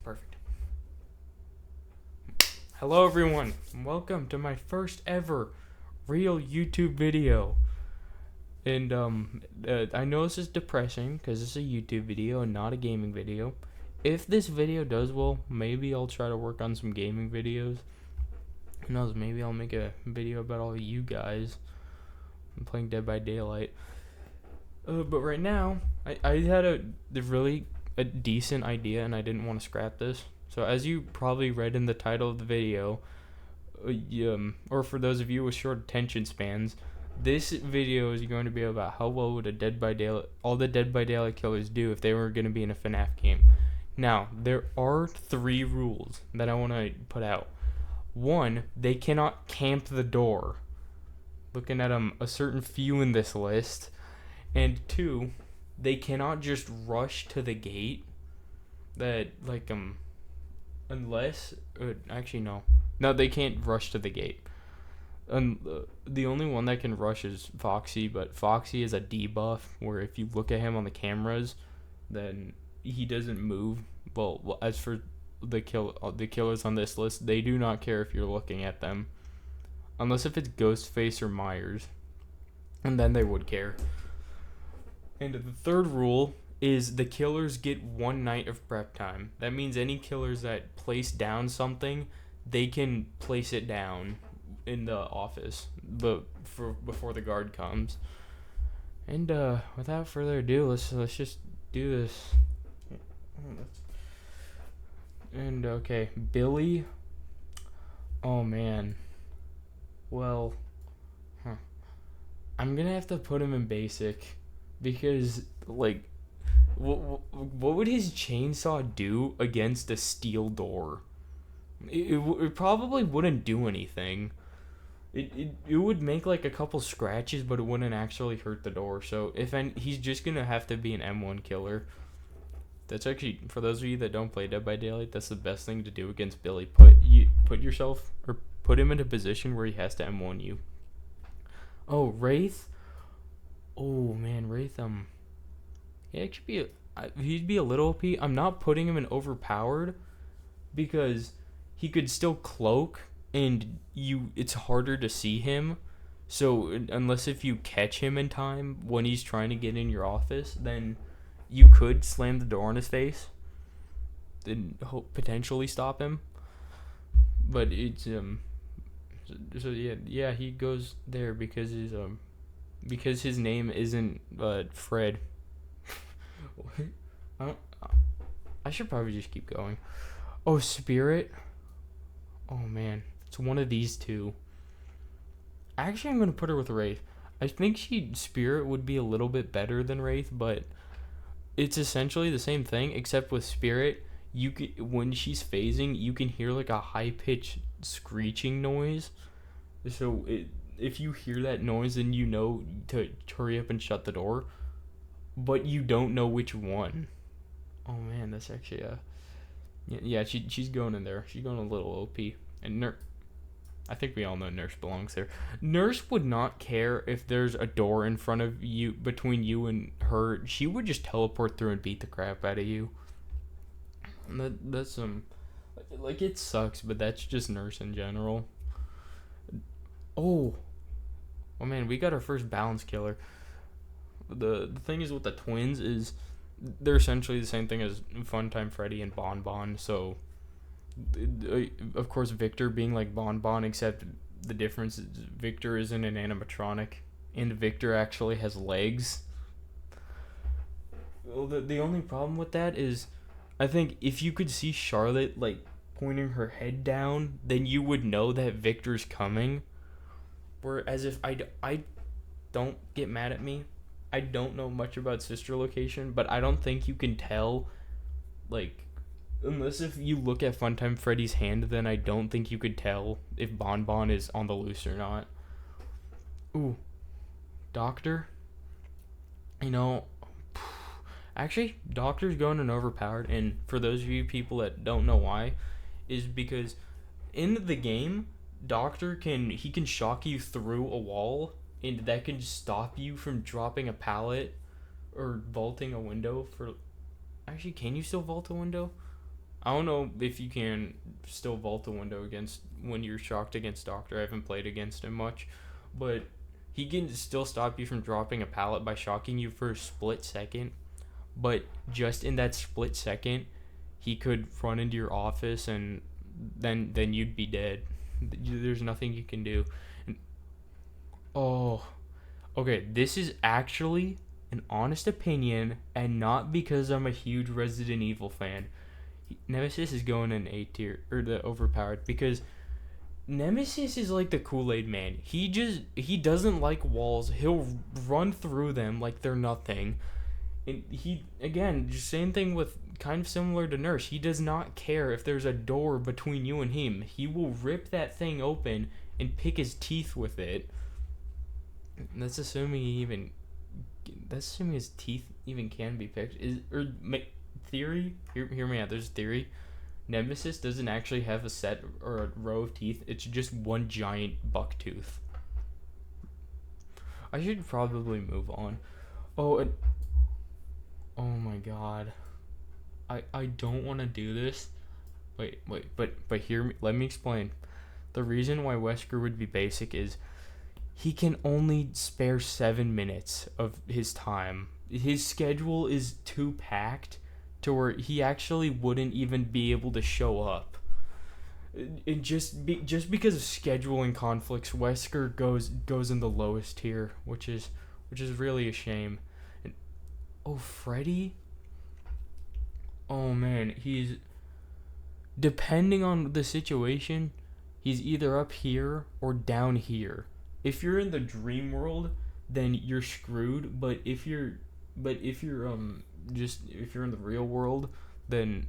Perfect. Hello, everyone. Welcome to my first ever real YouTube video. And I know this is depressing because it's a YouTube video and not a gaming video. If this video does well, maybe I'll try to work on some gaming videos. Who knows? Maybe I'll make a video about all of you guys. I'm playing Dead by Daylight. But right now, I had a decent idea, and I didn't want to scrap this. So as you probably read in the title of the video, or for those of you with short attention spans, this video is going to be about how well would all the Dead by Daylight killers do if they were going to be in a FNAF game. Now, there are 3 rules that I want to put out. 1, they cannot camp the door. Looking at a certain few in this list. And 2, they cannot just rush to the gate. Unless, actually no, they can't rush to the gate. The only one that can rush is Foxy, but Foxy is a debuff where if you look at him on the cameras, then he doesn't move. Well, as for the killers on this list, they do not care if you're looking at them, unless if it's Ghostface or Myers, and then they would care. And the 3rd rule is the killers get 1 night of prep time. That means any killers that place down something, they can place it down in the office, but before the guard comes. And without further ado, let's just do this. And okay, Billy. Oh man. Well, I'm gonna have to put him in basic because what would his chainsaw do against a steel door? It probably wouldn't do anything. It would make like a couple scratches, but it wouldn't actually hurt the door. So he's just gonna have to be an M1 killer. That's actually, for those of you that don't play Dead by Daylight, that's the best thing to do against Billy. Put him in a position where he has to M1 you. Oh, Wraith. Oh man, Wraith. He'd be a little OP. I'm not putting him in overpowered because he could still cloak, and it's harder to see him. So unless if you catch him in time when he's trying to get in your office, then you could slam the door in his face and potentially stop him. But it's so yeah, he goes there because his name isn't Fred. I should probably just keep going. Oh, Spirit. Oh man, it's one of these 2. Actually, I'm gonna put her with Wraith. I think Spirit would be a little bit better than Wraith, but it's essentially the same thing, except with Spirit, when she's phasing, you can hear like a high-pitched screeching noise. So if you hear that noise, then you know to hurry up and shut the door, but you don't know which one. Oh man, that's actually yeah. She's going in there. She's going a little OP. And I think we all know Nurse belongs there. Nurse would not care if there's a door in front of you, between you and her. She would just teleport through and beat the crap out of you. And that's it sucks, but that's just Nurse in general. Oh man, we got our first balance killer. The thing is with the twins is they're essentially the same thing as Funtime Freddy and Bon Bon. So of course Victor being like Bon Bon, except the difference is Victor isn't an animatronic and Victor actually has legs. Well, the only problem with that is I think if you could see Charlotte like pointing her head down, then you would know that Victor's coming. Whereas if I don't get mad at me, I don't know much about sister location, but I don't think you can tell, like, unless if you look at Funtime Freddy's hand, then I don't think you could tell if Bon Bon is on the loose or not. Ooh, Doctor. Actually, Doctor's going in overpowered, and for those of you people that don't know why, is because in the game, Doctor can shock you through a wall, and that can stop you from dropping a pallet or vaulting a window. Actually, can you still vault a window? I don't know if you can still vault a window against when you're shocked against Doctor. I haven't played against him much, but he can still stop you from dropping a pallet by shocking you for a split second. But just in that split second, he could run into your office and then you'd be dead. There's nothing you can do. And, oh, okay. This is actually an honest opinion, and not because I'm a huge Resident Evil fan. Nemesis is going in A tier or the overpowered because Nemesis is like the Kool-Aid man. He doesn't like walls. He'll run through them like they're nothing. And he again, just same thing with kind of similar to Nurse. He does not care if there's a door between you and him. He will rip that thing open and pick his teeth with it. That's assuming he even. That's assuming his teeth even can be picked. Theory? Hear me out. There's a theory. Nemesis doesn't actually have a set or a row of teeth. It's just one giant buck tooth. I should probably move on. Oh, and oh my god. I don't want to do this. Wait, but hear me. Let me explain. The reason why Wesker would be basic is he can only spare 7 minutes of his time. His schedule is too packed to where he actually wouldn't even be able to show up. Just because of scheduling conflicts, Wesker goes in the lowest tier, which is really a shame. And, oh, Freddy. Oh man, he's depending on the situation, he's either up here or down here. If you're in the dream world, then you're screwed. But if you're if you're in the real world, then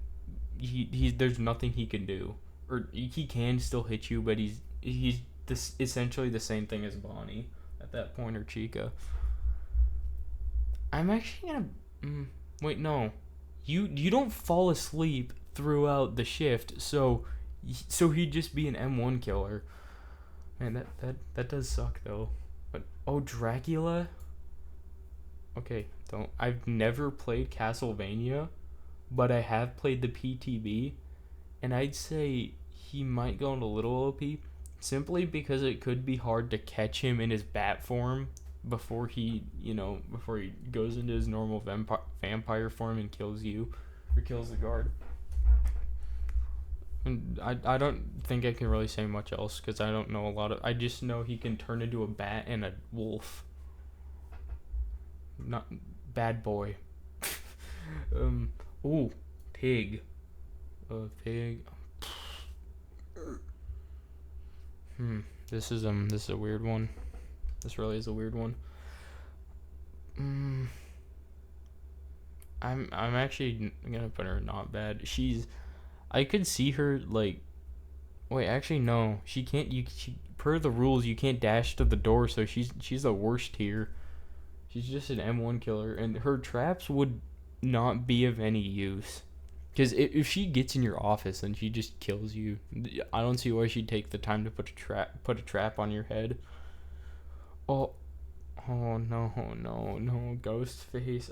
he there's nothing he can do, or he can still hit you, but he's this essentially the same thing as Bonnie at that point, or Chica. I'm actually gonna wait, no, you don't fall asleep throughout the shift, so he'd just be an M1 killer. Man, that does suck though. But oh, Dracula. Okay, I've never played Castlevania, but I have played the PTB, and I'd say he might go into a little OP, simply because it could be hard to catch him in his bat form before he goes into his normal vampire form and kills you, or kills the guard. And I don't think I can really say much else because I don't know a lot of. I just know he can turn into a bat and a wolf. Not bad boy. Ooh, pig. Pig. This is a weird one. This really is a weird one. I'm actually gonna put her not bad. I could see her like. Wait, actually no. She can't. Per the rules, you can't dash to the door, so she's the worst here. She's just an M1 killer, and her traps would not be of any use. Because if she gets in your office, then she just kills you. I don't see why she'd take the time to put a trap on your head. Oh no, Ghostface.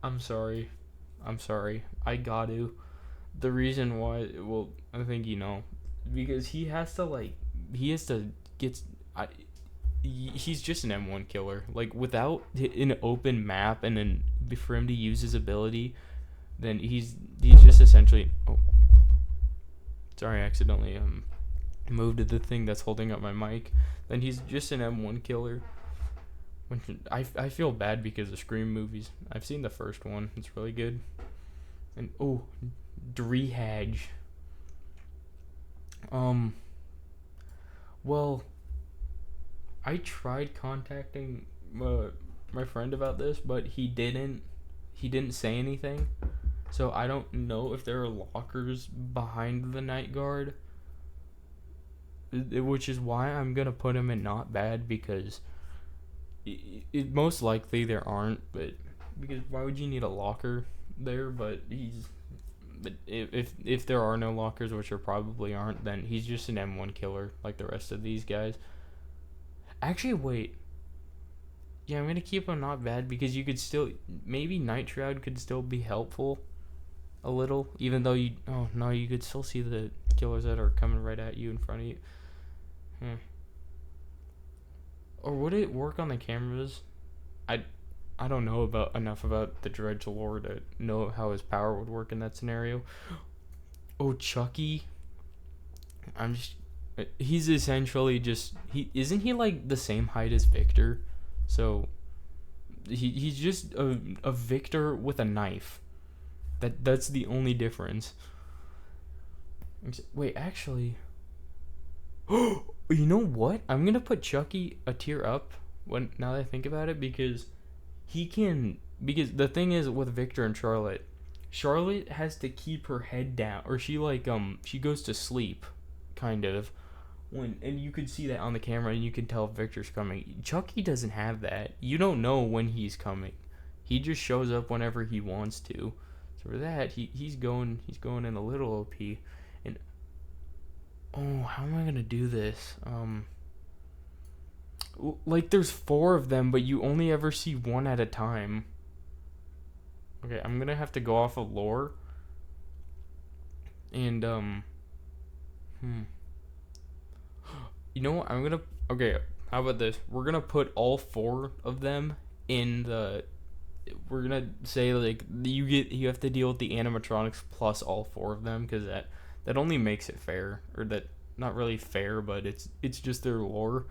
I'm sorry. I got to. The reason why, well, I think because he has to get. He's just an M1 killer. Like, without an open map and then for him to use his ability, then he's just essentially. Oh, sorry, I accidentally moved to the thing that's holding up my mic. Then he's just an M1 killer. I feel bad because of Scream movies. I've seen the first one. It's really good. And Drehage. Well, I tried contacting my friend about this, but he didn't say anything. So I don't know if there are lockers behind the night guard. Which is why I'm gonna put him in not bad, because it most likely there aren't, but because why would you need a locker there? But if there are no lockers, which there probably aren't, then he's just an M1 killer like the rest of these guys. Actually, wait. Yeah, I'm gonna keep him not bad because you could still maybe Night Shroud could still be helpful a little, even though you oh no you could still see the killers that are coming right at you in front of you. Or would it work on the cameras? I I don't know about enough about the Dredge lore to know how his power would work in that scenario. Oh, Chucky. I'm just he's essentially just he isn't he like the same height as Victor? So he's just a Victor with a knife. That's the only difference. Wait, actually, you know what? I'm gonna put Chucky a tier up when now that I think about it because he can because the thing is with Victor and Charlotte, Charlotte has to keep her head down or she goes to sleep, kind of. When and you could see that on the camera and you can tell if Victor's coming. Chucky doesn't have that. You don't know when he's coming. He just shows up whenever he wants to. So for that, he's going in a little OP. And oh, how am I gonna do this? Like there's 4 of them, but you only ever see one at a time. Okay, I'm gonna have to go off of lore. And you know what? Okay. How about this? We're gonna put all 4 of them in the. We're gonna say like you have to deal with the animatronics plus all 4 of them because that only makes it fair or that not really fair but it's just their lore.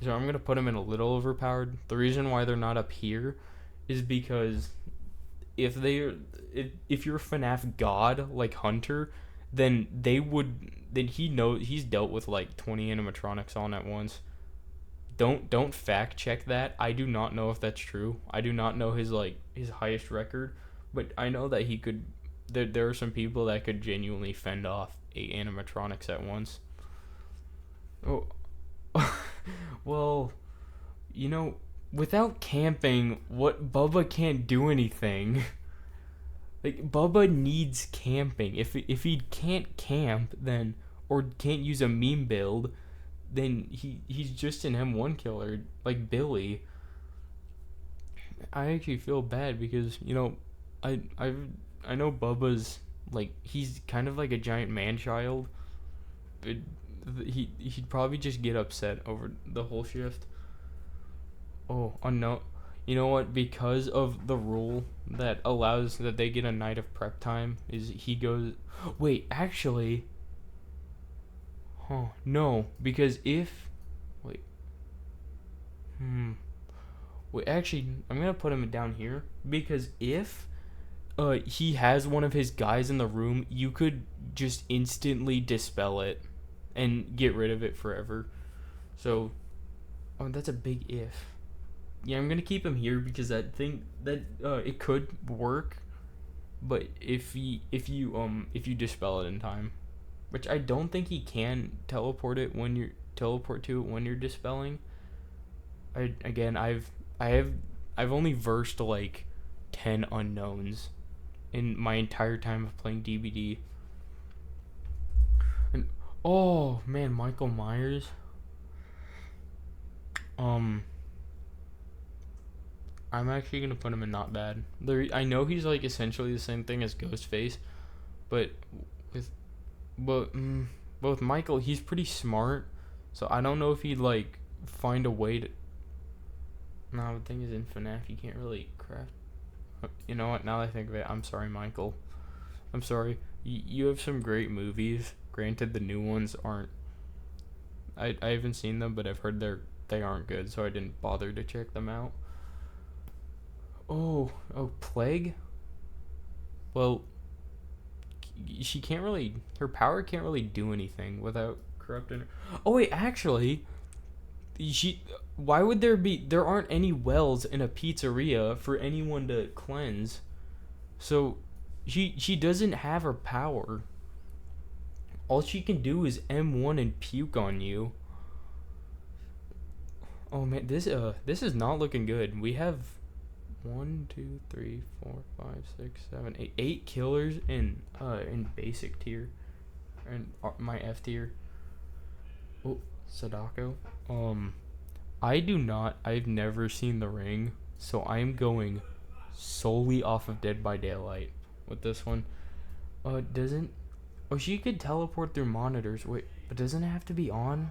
So I'm gonna put them in a little overpowered. The reason why they're not up here is because if you're a FNAF god like Hunter, then he's dealt with like 20 animatronics on at once. Don't fact check that. I do not know if that's true. I do not know his highest record, but I know that he could. There are some people that could genuinely fend off 8 animatronics at once. Oh, well, without camping, Bubba can't do anything. Like Bubba needs camping. If he can't camp, then or can't use a meme build, then he's just an M1 killer like Billy. I actually feel bad because I know Bubba's like he's kind of like a giant man child. He'd probably just get upset over the whole shift. Oh no, you know what? Because of the rule that allows that they get a night of prep time, is he goes. Wait, actually. Huh? No, because if wait. Wait, actually, I'm gonna put him down here because if he has one of his guys in the room, you could just instantly dispel it and get rid of it forever. So, oh, that's a big if. Yeah, I'm gonna keep him here because I think that it could work, but if you dispel it in time, which I don't think he can teleport to it when you're dispelling. I've only versed like 10 unknowns in my entire time of playing DBD. And oh man, Michael Myers. I'm actually gonna put him in not bad. I know he's like essentially the same thing as Ghostface, but but with Michael, he's pretty smart, so I don't know if he'd like find a way to. No, the thing is in FNAF you can't really craft. You know what? Now that I think of it, I'm sorry, Michael. I'm sorry. You have some great movies. Granted, the new ones aren't. I haven't seen them, but I've heard they aren't good, so I didn't bother to check them out. Oh, Plague? Well, she can't really, her power can't really do anything without corrupting her. Oh wait, actually, why would there aren't any wells in a pizzeria for anyone to cleanse. So, she doesn't have her power. All she can do is M1 and puke on you. Oh man, this is not looking good. We have 1, 2, 3, 4, 5, 6, 7, 8, 8 killers in basic tier, and my F tier. Oh, Sadako. I've never seen The Ring, so I'm going solely off of Dead by Daylight with this one. Doesn't. Oh, she could teleport through monitors. Wait, but doesn't it have to be on?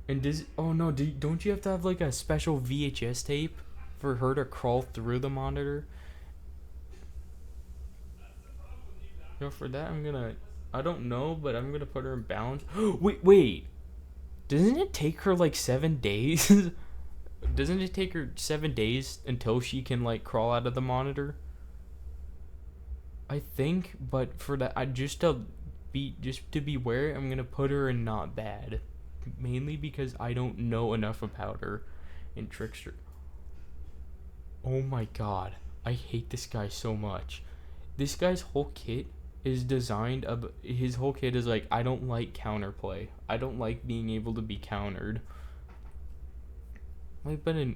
And does. Oh no, don't you have to have like a special VHS tape for her to crawl through the monitor? You know, for that, I'm gonna. I don't know, but I'm gonna put her in balance. Wait. Doesn't it take her like 7 days? Doesn't it take her 7 days until she can like crawl out of the monitor? I think, but for that, I just to be aware, I'm gonna put her in not bad, mainly because I don't know enough about her in Trickster. Oh my god, I hate this guy so much. This guy's whole kit is designed of his whole kit is like, I don't like counterplay. I don't like being able to be countered. Like, but in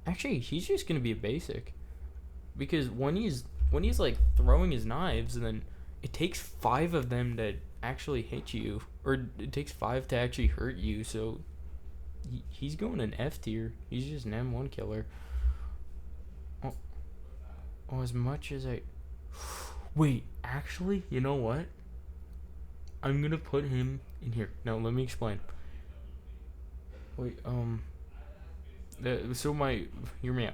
actually, he's just gonna be a basic because when he's like throwing his knives, and then it takes 5 of them to actually hit you, or it takes 5 to actually hurt you. So he's going in F tier. He's just an M1 killer. Oh, as much as I wait, actually, you know what? I'm gonna put him in here. Now let me explain. Wait, so my hear me out.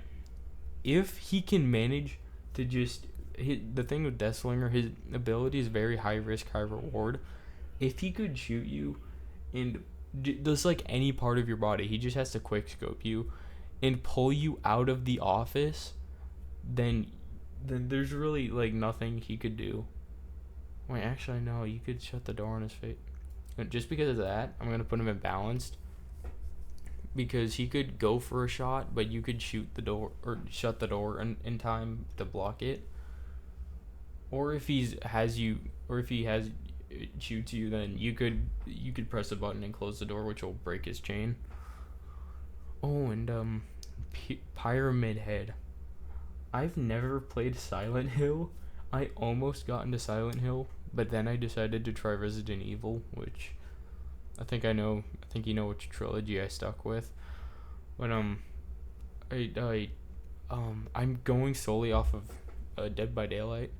If he can manage to just the thing with Deathslinger, his ability is very high risk, high reward. If he could shoot you and just like any part of your body, he just has to quick scope you and pull you out of the office, then there's really like nothing he could do. Wait, actually no, you could shut the door on his face. And just because of that, I'm gonna put him in balanced because he could go for a shot, but you could shoot the door or shut the door in time to block it. Or if he has shoots you, then you could press a button and close the door, which will break his chain. Oh, and Pyramid Head. I've never played Silent Hill. I almost got into Silent Hill, but then I decided to try Resident Evil, which I think I know. I think you know which trilogy I stuck with. But I'm going solely off of Dead by Daylight.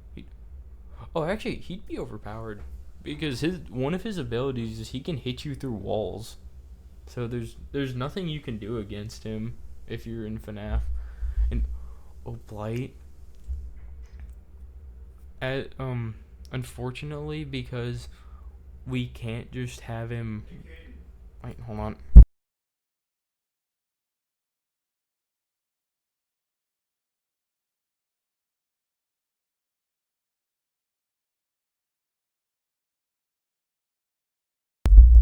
Oh, actually, he'd be overpowered because his one of his abilities is he can hit you through walls. So there's nothing you can do against him if you're in FNAF. And oh, Blight. At, unfortunately, because we can't just have him. Wait, hold on.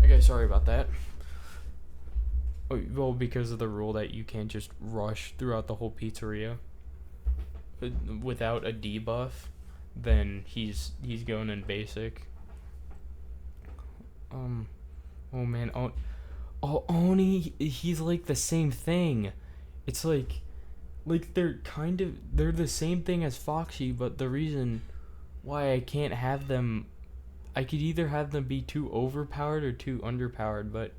Okay, sorry about that. Oh, well, because of the rule that you can't just rush throughout the whole pizzeria without a debuff, then he's going in basic. Oh man, Oni, he's like the same thing. It's like they're the same thing as Foxy, but the reason why I can't have them, I could either have them be too overpowered or too underpowered, but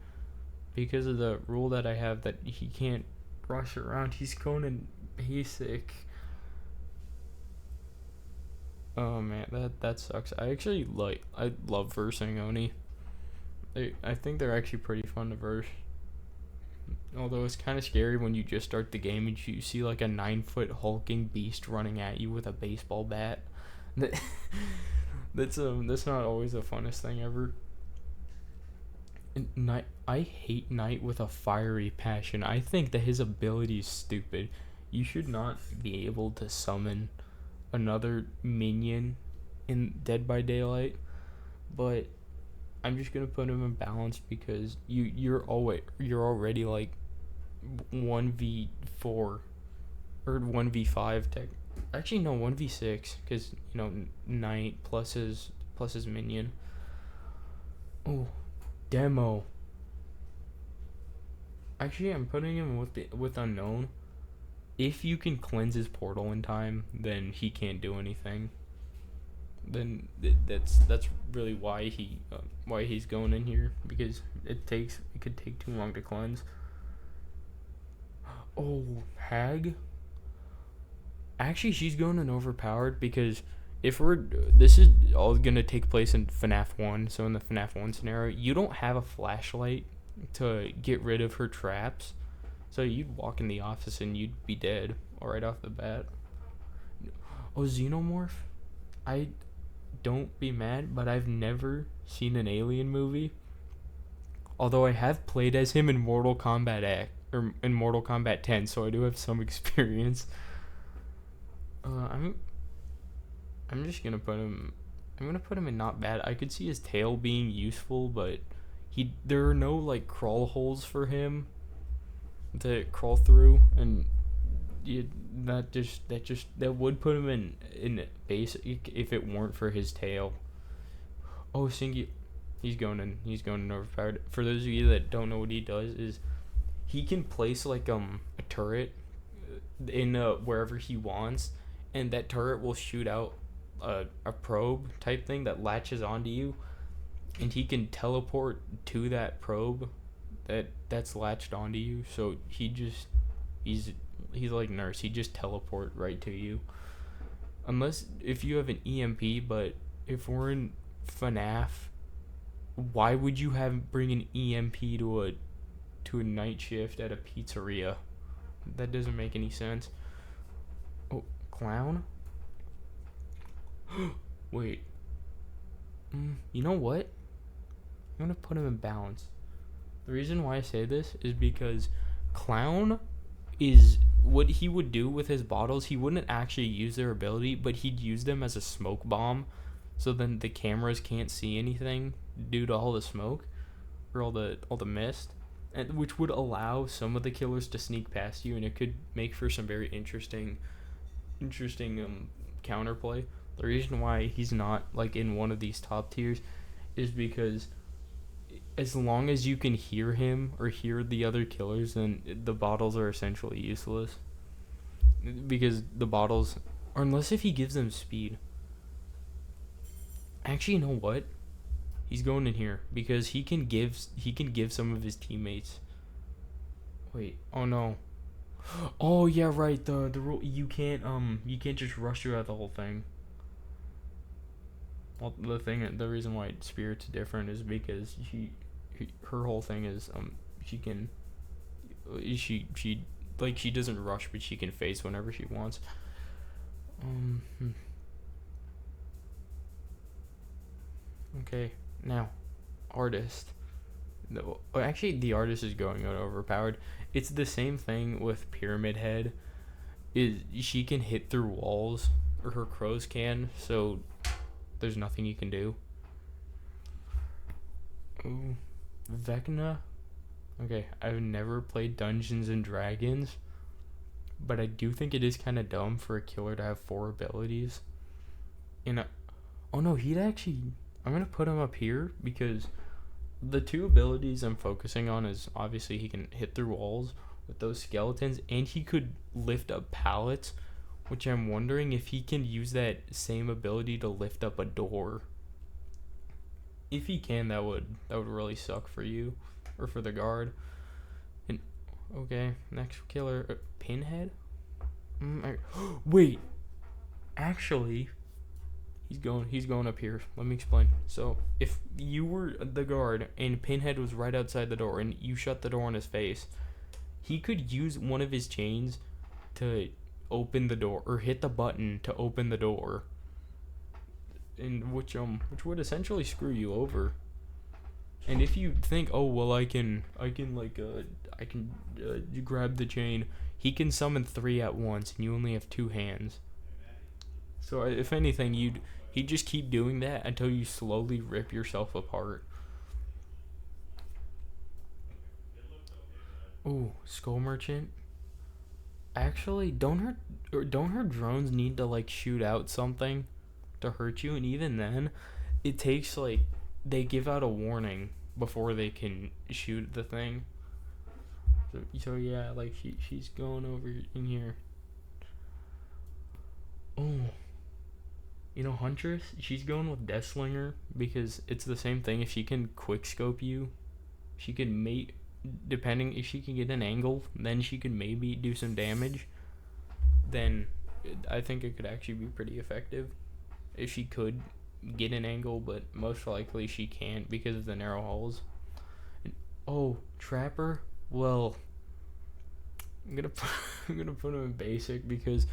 because of the rule that I have that he can't rush around, he's going in basic. Oh man, that sucks. I love versing Oni. I think they're actually pretty fun to verse. Although it's kind of scary when you just start the game and you see like a 9-foot hulking beast running at you with a baseball bat. That's not always the funnest thing ever. Knight, I hate Knight with a fiery passion. I think that his ability is stupid. You should not be able to summon another minion in Dead by Daylight, but I'm just gonna put him in balance because you're already like 1v4 or 1v5 tech. Actually no, 1v6 because Knight plus his minion. Oh, Demo. Actually, I'm putting him with Unknown. If you can cleanse his portal in time, then he can't do anything. Then that's really why he's going in here, because it could take too long to cleanse. Oh, Hag. Actually, she's going in overpowered because if we're this is all gonna take place in FNAF 1. So in the FNAF 1 scenario, you don't have a flashlight to get rid of her traps. So you'd walk in the office and you'd be dead right off the bat. Oh, Xenomorph. I don't be mad, but I've never seen an alien movie. Although I have played as him in Mortal Kombat X or in Mortal Kombat 10, so I do have some experience. I'm just gonna put him. I'm gonna put him in not bad. I could see his tail being useful, but there are no like crawl holes for him to crawl through, and that would put him in basic if it weren't for his tail. Oh, Singy, he's going in overpowered. For those of you that don't know what he does, is he can place like a turret in wherever he wants, and that turret will shoot out a probe type thing that latches onto you, and he can teleport to that probe that's latched onto you. So he's like Nurse. He just teleport right to you, unless if you have an EMP. But if we're in FNAF, why would you bring an EMP to a night shift at a pizzeria? That doesn't make any sense. Oh, clown? Wait. You know what? I'm gonna put him in balance. The reason why I say this is because clown is what he would do with his bottles. He wouldn't actually use their ability, but he'd use them as a smoke bomb, so then the cameras can't see anything due to all the smoke or all the mist, and which would allow some of the killers to sneak past you, and it could make for some very interesting counterplay. The reason why he's not like in one of these top tiers is because as long as you can hear him or hear the other killers, then the bottles are essentially useless, because the bottles, or unless if he gives them speed. Actually, you know what? He's going in here because he can give some of his teammates. Wait, oh no. Oh yeah, right. The rule, you can't just rush throughout the whole thing. Well, the reason why Spirit's different is because her whole thing is she doesn't rush, but she can face whenever she wants. Okay, now artist. No, actually, the artist is going out overpowered. It's the same thing with Pyramid Head. She can hit through walls, or her crows can, so there's nothing you can do. Ooh, Vecna. Okay, I've never played Dungeons and Dragons, but I do think it is kind of dumb for a killer to have 4 abilities. Oh no, I'm gonna put him up here because the 2 abilities I'm focusing on is obviously he can hit through walls with those skeletons, and he could lift up pallets, which I'm wondering if he can use that same ability to lift up a door. If he can, that would really suck for you or for the guard. And okay, next killer, Pinhead. Wait, actually, he's going up here. Let me explain. So if you were the guard and Pinhead was right outside the door and you shut the door on his face, he could use one of his chains to open the door or hit the button to open the door, and which would essentially screw you over. And if you think, oh well, I can grab the chain, he can summon 3 at once, and you only have 2 hands. So if anything, he'd just keep doing that until you slowly rip yourself apart. Ooh, Skull Merchant. Actually, don't her drones need to like shoot out something to hurt you? And even then, it takes like they give out a warning before they can shoot the thing. So yeah, like she's going over in here. Oh, Huntress, she's going with Deathslinger because it's the same thing. If she can quick scope you, she can depending if she can get an angle, then she can maybe do some damage. Then I think it could actually be pretty effective if she could get an angle, but most likely she can't because of the narrow holes. And, oh, Trapper. Well, I'm gonna put him in basic because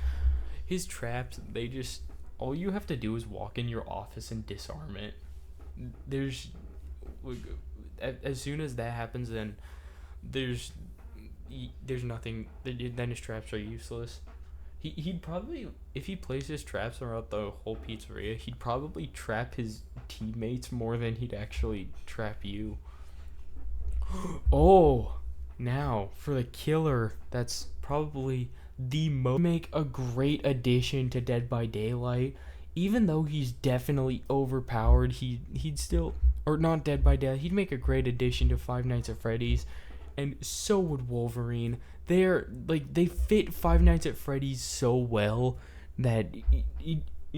his traps, they just, all you have to do is walk in your office and disarm it. There's, as soon as that happens, then there's nothing. Then his traps are useless. He'd probably, if he placed his traps around the whole pizzeria, he'd probably trap his teammates more than he'd actually trap you. Oh, now for the killer, that's probably the most, make a great addition to Dead by Daylight. Even though he's definitely overpowered, he'd still, or not Dead by Daylight, he'd make a great addition to Five Nights at Freddy's, and so would Wolverine. They're like, they fit Five Nights at Freddy's so well that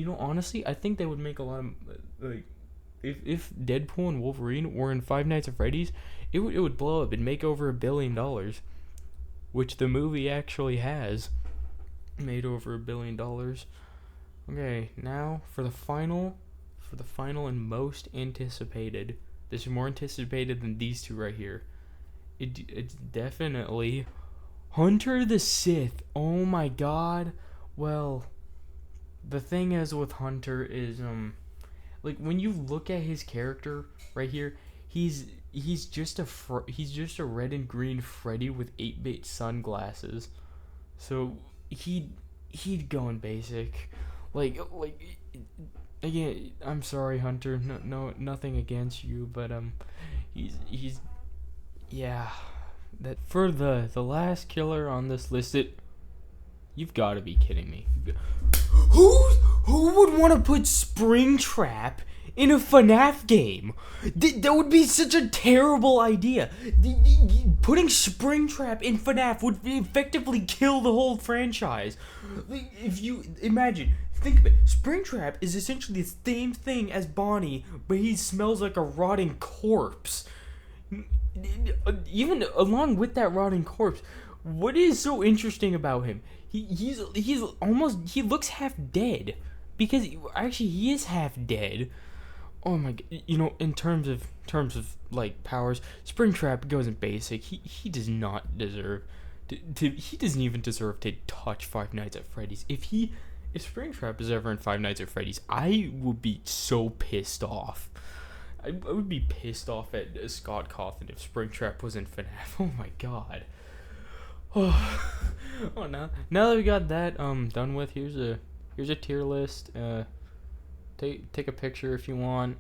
honestly, I think they would make a lot of, like, if Deadpool and Wolverine were in Five Nights at Freddy's, it would blow up and make over $1 billion, which the movie actually has made over $1 billion. Okay, now for the final and most anticipated. This is more anticipated than these two right here. It's definitely Hunter the Sith. Oh my god. Well, the thing is with Hunter is like, when you look at his character right here, he's just a red and green Freddy with 8-bit sunglasses. So he'd go in basic. Like again, I'm sorry, Hunter. No, nothing against you, but he's yeah. That for the last killer on this list, you've got to be kidding me. Who would want to put Springtrap in a FNAF game? That would be such a terrible idea. Putting Springtrap in FNAF would effectively kill the whole franchise. If you imagine, think of it. Springtrap is essentially the same thing as Bonnie, but he smells like a rotting corpse. Even along with that rotting corpse, what is so interesting about him? He looks half dead, because actually he is half dead. Oh my god! In terms of like powers, Springtrap goes in basic. He does not deserve he doesn't even deserve to touch Five Nights at Freddy's. If Springtrap is ever in Five Nights at Freddy's, I would be so pissed off. I would be pissed off at Scott Cawthon if Springtrap was in FNAF. Oh my god. Oh, now that we got that done with, here's a tier list. Take a picture if you want,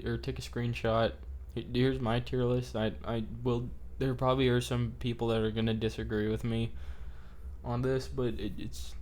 or take a screenshot. Here's my tier list. I will. There probably are some people that are gonna disagree with me on this, but it's